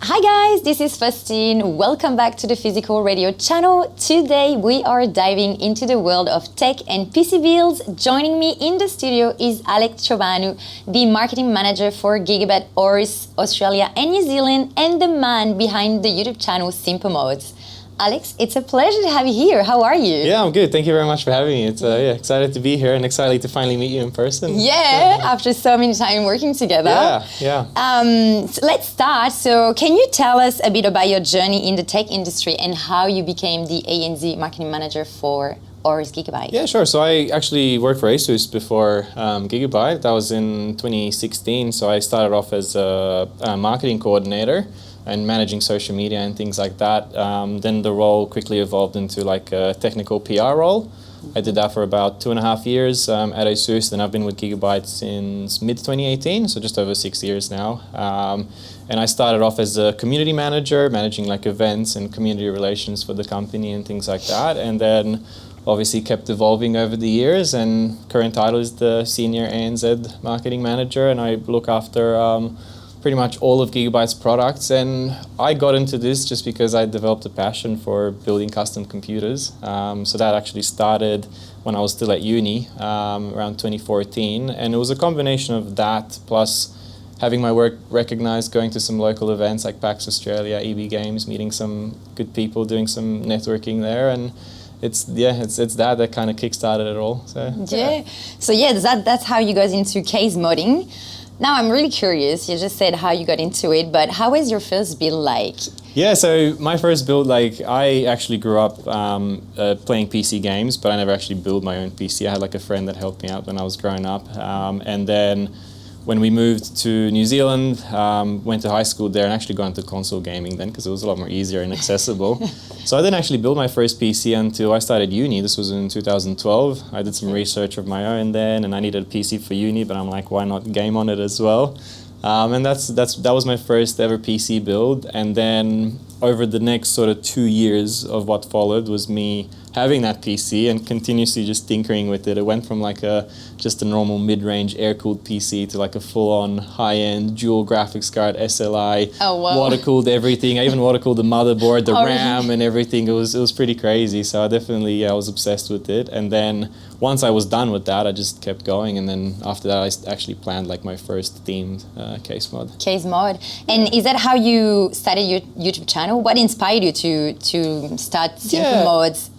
Hi guys, this is Faustine. Welcome back to the Physical Radio channel. Today we are diving into the world of tech and PC builds. Joining me in the studio is Alex Chobanu, the marketing manager for GIGABYTE AORUS Australia and New Zealand, and the man behind the YouTube channel Simplemodz. Alex, it's a pleasure to have you here. How are you? Yeah, I'm good. Thank you very much for having me. It's excited to be here and excited to finally meet you in person. Yeah, after so many time working together. Yeah. So let's start. So can you tell us a bit about your journey in the tech industry and how you became the ANZ marketing manager for AORUS GIGABYTE? Yeah, sure. So I actually worked for ASUS before GIGABYTE. That was in 2016. So I started off as a marketing coordinator and managing social media and things like that. Then the role quickly evolved into like a technical PR role. I did that for about 2.5 years at ASUS. Then I've been with GIGABYTE since mid-2018, so just over 6 years now. And I started off as a community manager, managing like events and community relations for the company and things like that. And then obviously kept evolving over the years, and current title is the Senior ANZ Marketing Manager, and I look after pretty much all of GIGABYTE's products. And I got into this just because I developed a passion for building custom computers. So that actually started when I was still at uni, around 2014. And it was a combination of that plus having my work recognized, going to some local events like PAX Australia, EB Games, meeting some good people, doing some networking there. And it's that kind of kickstarted it all. So that's how you got into case modding. Now I'm really curious, you just said how you got into it, but how was your first build like? Yeah, so my first build, like I actually grew up playing PC games, but I never actually built my own PC. I had like a friend that helped me out when I was growing up. And then when we moved to New Zealand, went to high school there and actually got into console gaming then because it was a lot more easier and accessible. So I didn't actually build my first PC until I started uni. This was in 2012. I did some research of my own then, and I needed a PC for uni, but I'm like, why not game on it as well? And that was my first ever PC build. And then over the next sort of 2 years of what followed was me having that PC and continuously just tinkering with it. It went from like just a normal mid-range air-cooled PC to like a full-on high-end dual graphics card SLI, water-cooled everything. I even water-cooled the motherboard, the RAM and everything. It was pretty crazy. So I was obsessed with it. And then once I was done with that, I just kept going. And then after that, I actually planned like my first themed case mod. Case mod. And is that how you started your YouTube channel? What inspired you to start Simplemodz?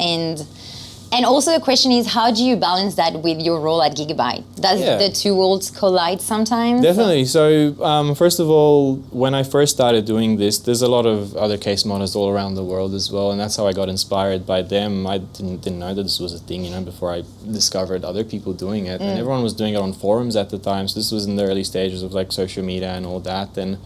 And also the question is, how do you balance that with your role at GIGABYTE? Does the two worlds collide sometimes? Definitely. So first of all, when I first started doing this, there's a lot of other case modders all around the world as well, and that's how I got inspired by them. I didn't know that this was a thing, before I discovered other people doing it. And everyone was doing it on forums at the time, so this was in the early stages of like social media and all that. And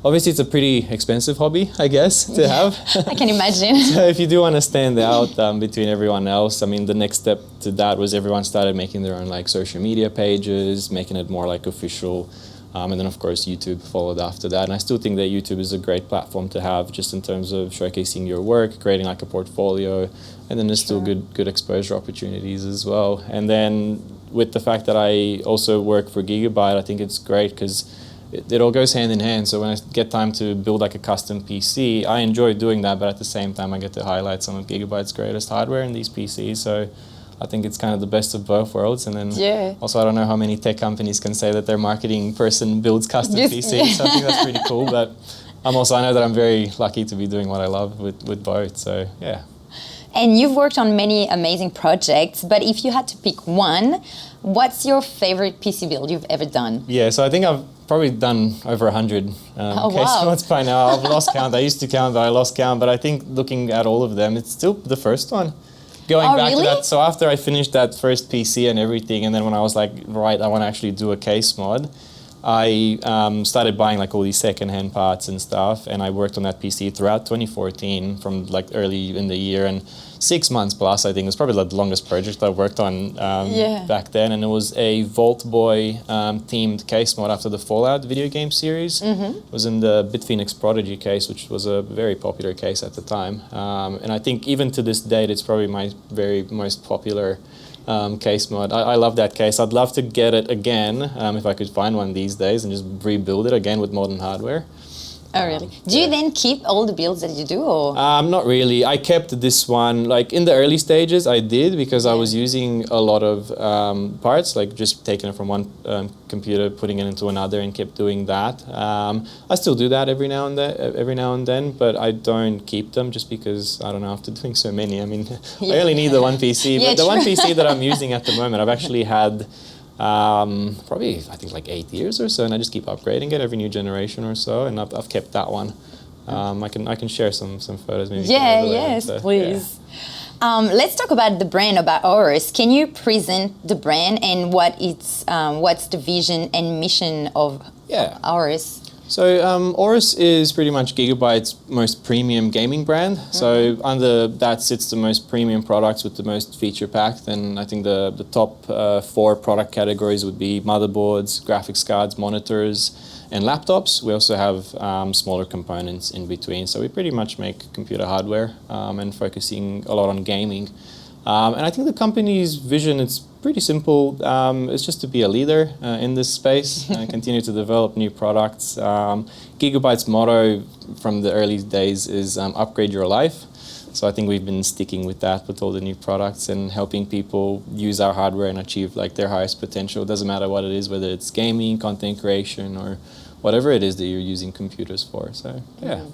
obviously, it's a pretty expensive hobby, I guess, to have. I can imagine. So if you do want to stand out between everyone else, I mean, the next step to that was everyone started making their own like social media pages, making it more like official. And then, of course, YouTube followed after that. And I still think that YouTube is a great platform to have just in terms of showcasing your work, creating like a portfolio. And then there's still good exposure opportunities as well. And then with the fact that I also work for GIGABYTE, I think it's great because it all goes hand in hand. So when I get time to build like a custom PC, I enjoy doing that, but at the same time I get to highlight some of GIGABYTE's greatest hardware in these PCs. So I think it's kind of the best of both worlds. And then also I don't know how many tech companies can say that their marketing person builds custom PCs. So I think that's pretty cool. But I know that I'm very lucky to be doing what I love with both. So yeah. And you've worked on many amazing projects, but if you had to pick one, what's your favorite PC build you've ever done? Yeah, so I think I've probably done over 100 case mods by now. I've lost count. I used to count, but I lost count. But I think looking at all of them, it's still the first one. Going back to that, so after I finished that first PC and everything, and then when I was like, right, I want to actually do a case mod, I started buying like all these secondhand parts and stuff, and I worked on that PC throughout 2014 from like early in the year, and 6 months plus, I think. It was probably the longest project I worked on back then, and it was a Vault Boy themed case mod after the Fallout video game series. It was in the Bitfinex Prodigy case, which was a very popular case at the time. And I think even to this date, it's probably my very most popular case mod. I love that case. I'd love to get it again if I could find one these days and just rebuild it again with modern hardware. Oh, really? Do you then keep all the builds that you do, or? Not really. I kept this one, like in the early stages I did, because I was using a lot of parts, like just taking it from one computer, putting it into another, and kept doing that. I still do that every now and then, but I don't keep them just because, I don't know, after doing so many, I mean, I only need the one PC, but the one PC that I'm using at the moment, I've actually had probably, I think, like 8 years or so, and I just keep upgrading it every new generation or so, and I've kept that one. I can share some photos maybe. Yeah, yes, so, please. Yeah. Let's talk about the brand, about AORUS. Can you present the brand and what's the vision and mission of AORUS? So AORUS is pretty much Gigabyte's most premium gaming brand. So under that sits the most premium products with the most feature packed. And I think the top 4 product categories would be motherboards, graphics cards, monitors, and laptops. We also have smaller components in between. So we pretty much make computer hardware and focusing a lot on gaming. And I think the company's vision, it's pretty simple. It's just to be a leader in this space and continue to develop new products. Gigabyte's motto from the early days is upgrade your life. So I think we've been sticking with that with all the new products and helping people use our hardware and achieve like their highest potential. It doesn't matter what it is, whether it's gaming, content creation, or whatever it is that you're using computers for. So yeah.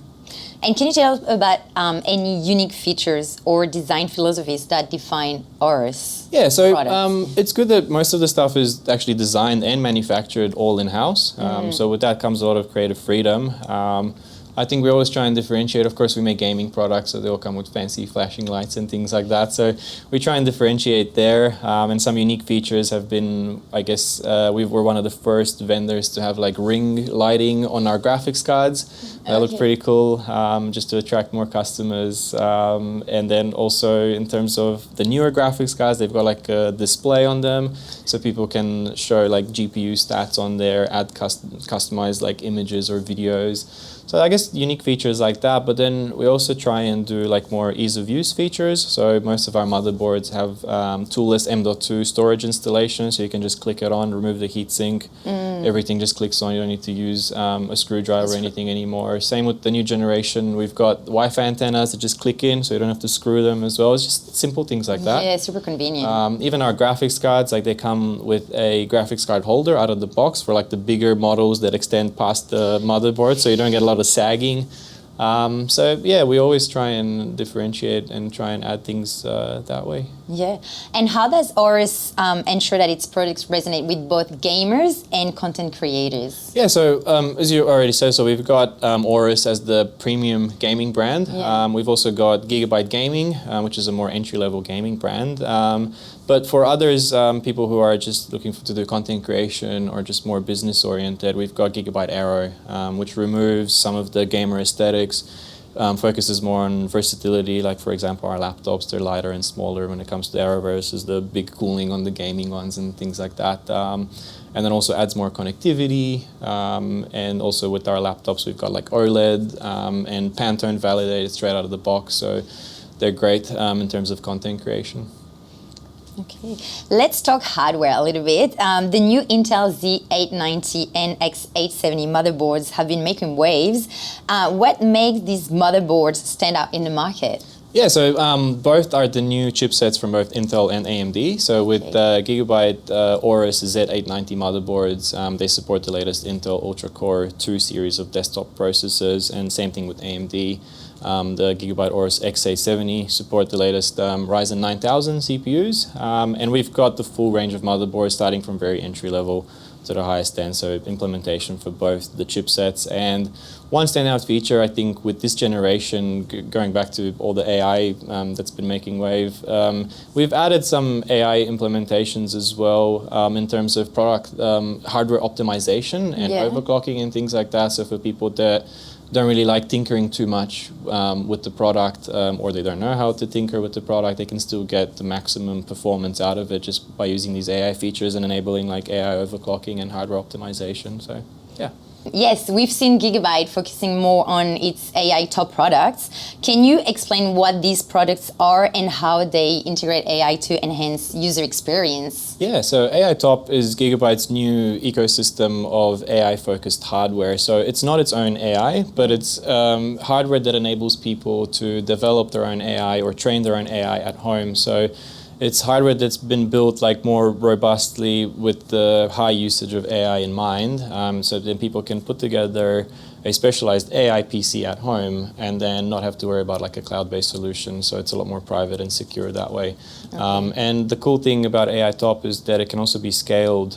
And can you tell us about any unique features or design philosophies that define AORUS? Yeah, so it's good that most of the stuff is actually designed and manufactured all in-house. So with that comes a lot of creative freedom. I think we always try and differentiate. Of course, we make gaming products, so they all come with fancy flashing lights and things like that. So we try and differentiate there. And some unique features have been, I guess, we were one of the first vendors to have like ring lighting on our graphics cards. That looked pretty cool, just to attract more customers. And then also in terms of the newer graphics cards, they've got like a display on them, so people can show like GPU stats on there, add customized like images or videos. So I guess unique features like that, but then we also try and do like more ease of use features. So most of our motherboards have toolless M.2 storage installation, so you can just click it on, remove the heatsink, everything just clicks on, you don't need to use a screwdriver or anything anymore. Same with the new generation, we've got Wi-Fi antennas that just click in, so you don't have to screw them as well. It's just simple things like that. Yeah, super convenient. Even our graphics cards, like they come with a graphics card holder out of the box for like the bigger models that extend past the motherboard, so you don't get a lot of sagging. So yeah, we always try and differentiate and try and add things that way. Yeah, and how does AORUS ensure that its products resonate with both gamers and content creators? Yeah, so as you already said, so we've got AORUS as the premium gaming brand. Yeah. We've also got Gigabyte Gaming, which is a more entry-level gaming brand. But for others, people who are just looking to do content creation or just more business-oriented, we've got GIGABYTE AERO, which removes some of the gamer aesthetics, focuses more on versatility. Like, for example, our laptops, they're lighter and smaller when it comes to AERO versus the big cooling on the gaming ones and things like that. And then also adds more connectivity. And also with our laptops, we've got like OLED and Pantone validated straight out of the box. So they're great in terms of content creation. Okay, let's talk hardware a little bit. The new Intel Z890 and X870 motherboards have been making waves. What makes these motherboards stand out in the market? Yeah, so both are the new chipsets from both Intel and AMD. So with Gigabyte AORUS Z890 motherboards, they support the latest Intel Ultra-Core 2 series of desktop processors, and same thing with AMD. The Gigabyte AORUS X870 support the latest Ryzen 9000 CPUs, and we've got the full range of motherboards starting from very entry level to the highest end, so implementation for both the chipsets. And one standout feature, I think, with this generation, going back to all the AI that's been making wave, we've added some AI implementations as well in terms of product hardware optimization and overclocking and things like that. So for people that don't really like tinkering too much with the product, or they don't know how to tinker with the product, they can still get the maximum performance out of it just by using these AI features and enabling like AI overclocking and hardware optimization. So yeah. Yes, we've seen Gigabyte focusing more on its AI top products. Can you explain what these products are and how they integrate AI to enhance user experience? Yeah, so AI Top is Gigabyte's new ecosystem of AI-focused hardware. So it's not its own AI, but it's hardware that enables people to develop their own AI or train their own AI at home. So it's hardware that's been built like more robustly with the high usage of AI in mind, so then people can put together a specialized AI PC at home and then not have to worry about like a cloud-based solution. So it's a lot more private and secure that way. Okay. And the cool thing about AI Top is that it can also be scaled.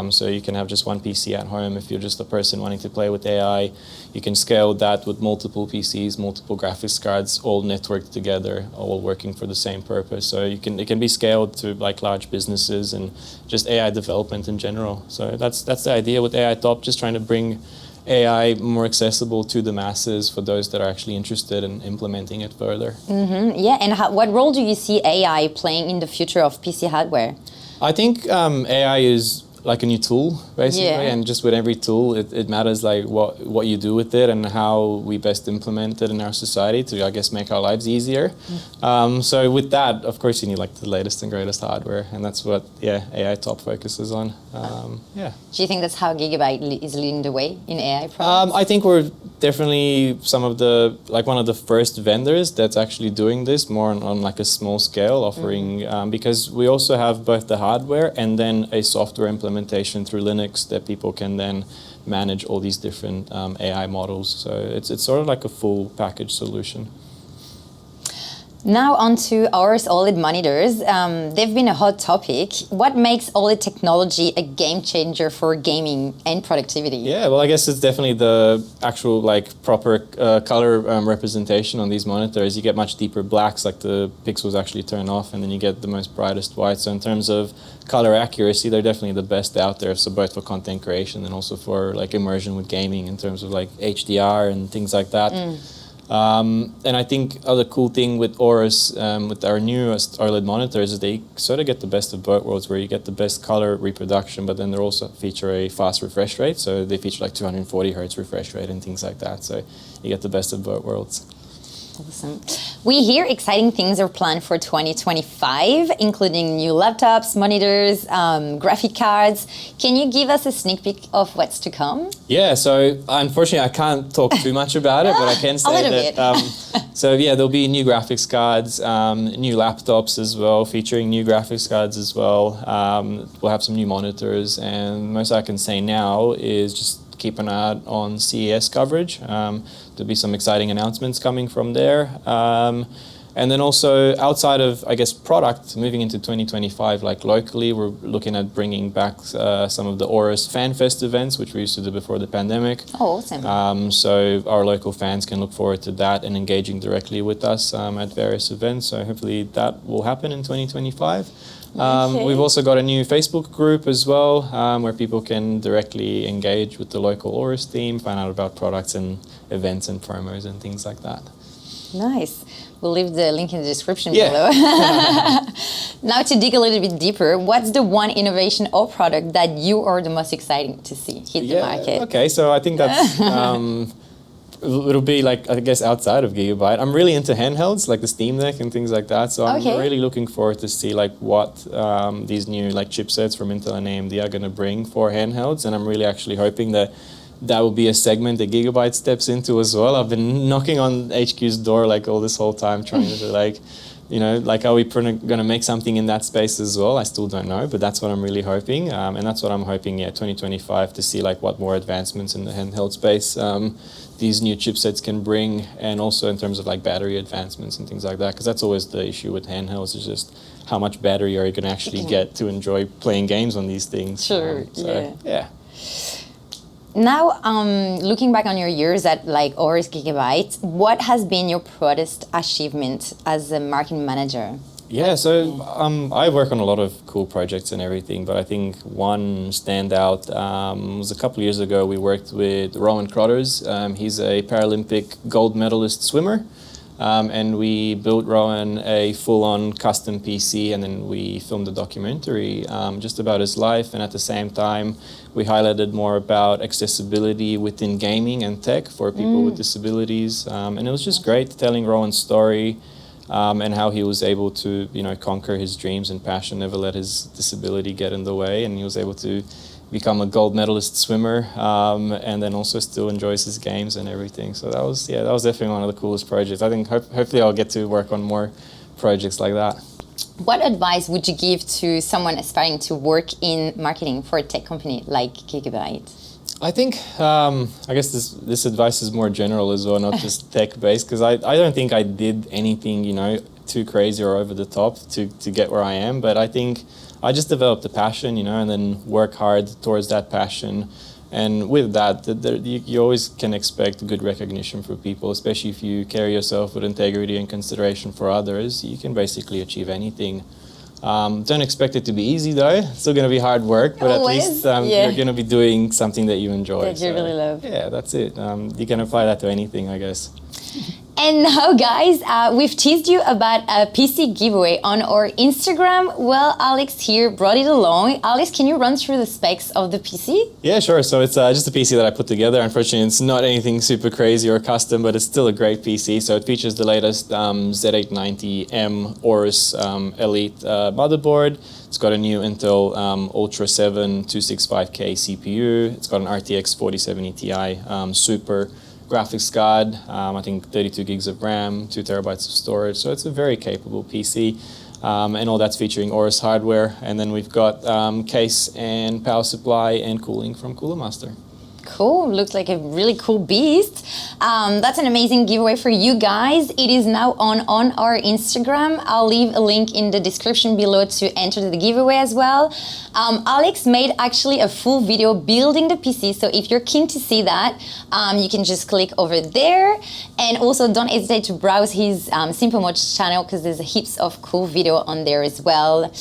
So you can have just one PC at home if you're just a person wanting to play with AI. You can scale that with multiple PCs, multiple graphics cards, all networked together, all working for the same purpose. So it can be scaled to like large businesses and just AI development in general. So that's the idea with AI Top, just trying to bring AI more accessible to the masses for those that are actually interested in implementing it further. Mm-hmm. Yeah, and what role do you see AI playing in the future of PC hardware? I think AI is like a new tool, basically, yeah. And just with every tool, it matters like what you do with it and how we best implement it in our society to, I guess, make our lives easier. So with that, of course, you need like the latest and greatest hardware, and that's what AI Top focuses on. Yeah. Do you think that's how Gigabyte is leading the way in AI products? I think we're definitely one of the first vendors that's actually doing this more on like a small scale, offering because we also have both the hardware and then a software implementation through Linux that people can then manage all these different AI models. So it's sort of like a full package solution. Now on to AORUS OLED monitors. They've been a hot topic. What makes OLED technology a game changer for gaming and productivity? Yeah, well, I guess it's definitely the actual like proper color representation on these monitors. You get much deeper blacks, like the pixels actually turn off, and then you get the most brightest whites. So in terms of color accuracy, they're definitely the best out there. So both for content creation and also for like immersion with gaming in terms of like HDR and things like that. And I think other cool thing with AORUS, with our newest OLED monitors, is they sort of get the best of both worlds, where you get the best color reproduction, but then they also feature a fast refresh rate. So they feature like 240 hertz refresh rate and things like that. So you get the best of both worlds. Awesome. We hear exciting things are planned for 2025, including new laptops, monitors, graphic cards. Can you give us a sneak peek of what's to come? Yeah, so unfortunately I can't talk too much about it, but I can say that. So yeah, there'll be new graphics cards, new laptops as well, featuring new graphics cards as well. We'll have some new monitors, and most I can say now is just keep an eye out on CES coverage. There'll be some exciting announcements coming from there. And then also outside of, I guess, product, moving into 2025, like locally, we're looking at bringing back some of the AORUS FanFest events, which we used to do before the pandemic. Oh, awesome. So our local fans can look forward to that and engaging directly with us at various events. So hopefully that will happen in 2025. We've also got a new Facebook group as well, where people can directly engage with the local AORUS team, find out about products and events and promos and things like that. Nice. We'll leave the link in the description below. Now to dig a little bit deeper, what's the one innovation or product that you are the most excited to see hit the market? Okay, so I think that's... it'll be like, I guess, outside of Gigabyte. I'm really into handhelds, like the Steam Deck and things like that. So I'm really looking forward to see like what these new like chipsets from Intel and AMD are going to bring for handhelds. And I'm really actually hoping that will be a segment that Gigabyte steps into as well. I've been knocking on HQ's door like all this whole time, trying to like, you know, like, are we going to make something in that space as well? I still don't know, but that's what I'm really hoping. And that's what I'm hoping, 2025, to see like what more advancements in the handheld space these new chipsets can bring, and also in terms of like battery advancements and things like that, because that's always the issue with handhelds, is just how much battery are you going to actually get to enjoy playing games on these things. Sure, yeah. Now, looking back on your years at like AORUS Gigabyte, what has been your proudest achievement as a marketing manager? Yeah, so I work on a lot of cool projects and everything, but I think one standout was a couple of years ago. We worked with Rowan Crothers. He's a Paralympic gold medalist swimmer. and we built Rowan a full-on custom PC, and then we filmed a documentary just about his life, and at the same time we highlighted more about accessibility within gaming and tech for people with disabilities, and it was just great telling Rowan's story and how he was able to, you know, conquer his dreams and passion, never let his disability get in the way, and he was able to become a gold medalist swimmer, and then also still enjoys his games and everything. So that was definitely one of the coolest projects. I think hopefully I'll get to work on more projects like that. What advice would you give to someone aspiring to work in marketing for a tech company like GIGABYTE? I think, I guess this advice is more general as well, not just tech-based, because I don't think I did anything, you know, too crazy or over the top to get where I am, but I think I just developed a passion, you know, and then work hard towards that passion. And with that, you always can expect good recognition from people, especially if you carry yourself with integrity and consideration for others. You can basically achieve anything. Don't expect it to be easy though. It's still going to be hard work, but Always, at least you're going to be doing something that you enjoy. That you really love. Yeah, that's it. You can apply that to anything, I guess. And now, guys, we've teased you about a PC giveaway on our Instagram. Well, Alex here brought it along. Alex, can you run through the specs of the PC? Yeah, sure. So it's just a PC that I put together. Unfortunately, it's not anything super crazy or custom, but it's still a great PC. So it features the latest Z890M AORUS Elite motherboard. It's got a new Intel Ultra 7 265K CPU. It's got an RTX 4070 Ti Super graphics card, I think 32 gigs of RAM, 2 terabytes of storage, so it's a very capable PC, and all that's featuring AORUS hardware, and then we've got case and power supply and cooling from Cooler Master. Cool, looks like a really cool beast. That's an amazing giveaway for you guys. It is now on our Instagram. I'll leave a link in the description below to enter the giveaway as well. Alex made actually a full video building the PC, so if you're keen to see that, you can just click over there. And also don't hesitate to browse his Simplemodz channel, because there's heaps of cool video on there as well.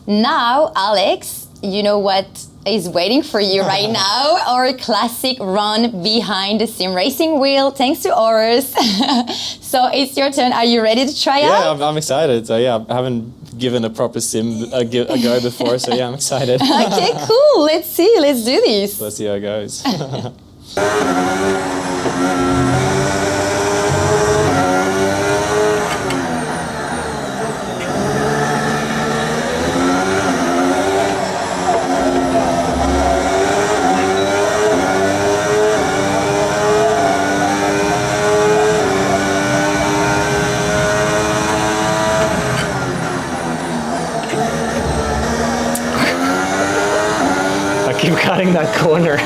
Now, Alex, you know what is waiting for you right now, our classic run behind the sim racing wheel, thanks to AORUS. So it's your turn. Are you ready to try out? Yeah, I'm excited. So yeah, I haven't given a proper sim a go before, so yeah, I'm excited. Okay, cool. Let's see. Let's do this. Let's see how it goes. Keep cutting that corner.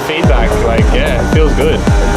feedback, like, yeah, it feels good.